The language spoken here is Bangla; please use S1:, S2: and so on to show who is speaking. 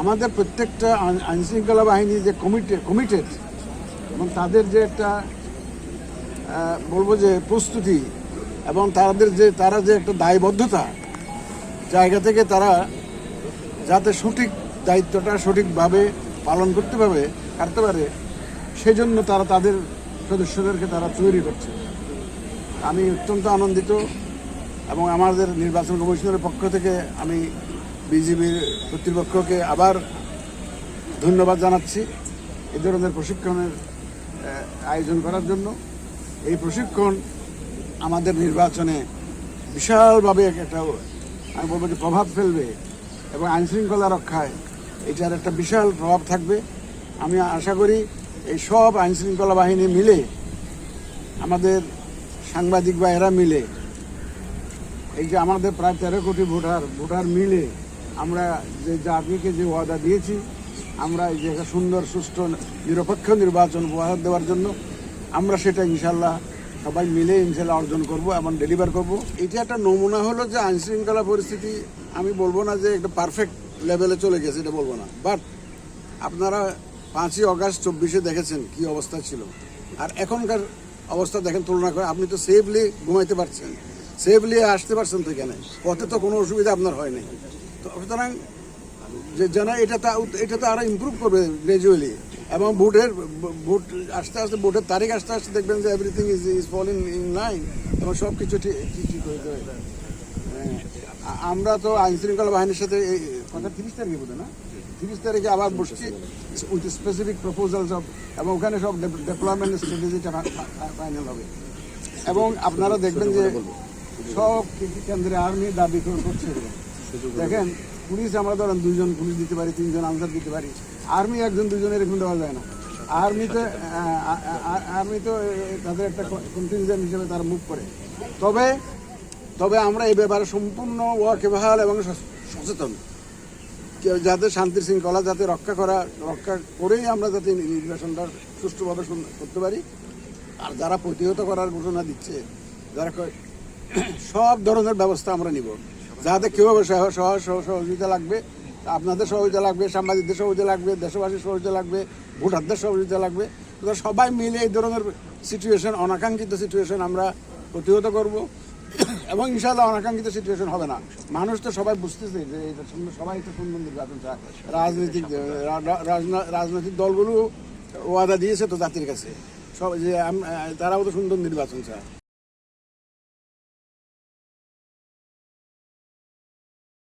S1: আমাদের প্রত্যেকটা আইনশৃঙ্খলা বাহিনী যে কমিটেড এবং তাদের যে একটা বলবো যে প্রস্তুতি এবং তারা যে একটা দায়বদ্ধতা জায়গা থেকে তারা যাতে সঠিক দায়িত্বটা সঠিকভাবে পালন করতে পারে সেই জন্য তারা তাদের সদস্যদেরকে তারা তৈরি করছে। আমি অত্যন্ত আনন্দিত এবং আমাদের নির্বাচন কমিশনের পক্ষ থেকে আমি বিজিবির কর্তৃপক্ষকে আবার ধন্যবাদ জানাচ্ছি এই ধরনের প্রশিক্ষণের আয়োজন করার জন্য। এই প্রশিক্ষণ আমাদের নির্বাচনে বিশালভাবে একটা আমি বলবো যে প্রভাব ফেলবে এবং আইনশৃঙ্খলা রক্ষায় এটার একটা বিশাল প্রভাব থাকবে। আমি আশা করি এই সব আইনশৃঙ্খলা বাহিনী মিলে আমাদের সাংবাদিক ভাইয়েরা মিলে এই যে আমাদের প্রায় 13 কোটি ভোটার মিলে আমরা যে জাতিকে যে ওয়াদা দিয়েছি আমরা এই যে একটা সুন্দর সুষ্ঠু নিরপেক্ষ নির্বাচন উপহার দেওয়ার জন্য আমরা সেটা ইনশাল্লাহ সবাই মিলে ইনশাল্লাহ অর্জন করব এবং ডেলিভার করব। এটা একটা নমুনা হলো যে আইনশৃঙ্খলা পরিস্থিতি আমি বলবো না যে একটা পারফেক্ট লেভেলে চলে গেছে, এটা বলবো না, বাট আপনারা 5ই অগাস্ট 24-এ দেখেছেন কি অবস্থা ছিল আর এখনকার অবস্থা দেখেন তুলনা করে। আপনি তো সেফলি ঘুমাইতে পারছেন, সেফলি আসতে পারছেন তো এখানে, পথে তো কোনো অসুবিধা আপনার হয়নি। তো সুতরাং যে যেন এটা তো আরো ইমপ্রুভ করবে গ্রাজুয়ালি এবং ভোট আস্তে আস্তে ভোটের তারিখ আসতে আসতে দেখবেন যে everything is falling in line এবং সব কিছু ঠিক হয়ে যাবে। আমরা তো আইনশৃঙ্খলা বাহিনীর সাথে কথা 30 তারিখে বোধ না 30 তারিখে আবার বসছি উইথ স্পেসিফিক প্রপোজালস এবং ওখানে সব ডেভেলপমেন্ট স্ট্র্যাটেজিটা ফাইনাল হবে এবং আপনারা দেখবেন যে সব কেন্দ্রে আর্মি দাবি করছে। দেখেন পুলিশ আমরা ধরেন 2জন পুলিশ দিতে পারি, 3জন আনসার দিতে পারি, আর্মি 1-2 এরকম দেওয়া যায় না। আর্মি তো তাদের একটা কন্টিনজেন্ট হিসেবে তারা মুভ করে। তবে আমরা এই ব্যাপারে সম্পূর্ণ ওয়াকিবহাল এবং সচেতন যাতে শান্তি শৃঙ্খলা যাতে রক্ষা করেই আমরা যাতে নির্বাচনটা সুষ্ঠুভাবে করতে পারি। আর যারা প্রতিহত করার ঘোষণা দিচ্ছে যারা সব ধরনের ব্যবস্থা আমরা নিব যাতে কীভাবে সহযোগিতা লাগবে, আপনাদের সহযোগিতা লাগবে, সাংবাদিকদের সহযোগিতা লাগবে, দেশবাসীর সহযোগিতা লাগবে, ভোটারদের সহযোগিতা লাগবে। সবাই মিলে এই ধরনের সিচুয়েশন অনাকাঙ্ক্ষিত সিচুয়েশন আমরা প্রতিহত করব এবং ইনশাআল্লাহ অনাকাঙ্ক্ষিত সিচুয়েশন হবে না। মানুষ তো সবাই বুঝতেছে যে সবাই একটা সুন্দর নির্বাচন চায়। রাজনৈতিক দলগুলো ওয়াদা দিয়েছে তো জাতির কাছে সব যে তারাও তো সুন্দর নির্বাচন চায়।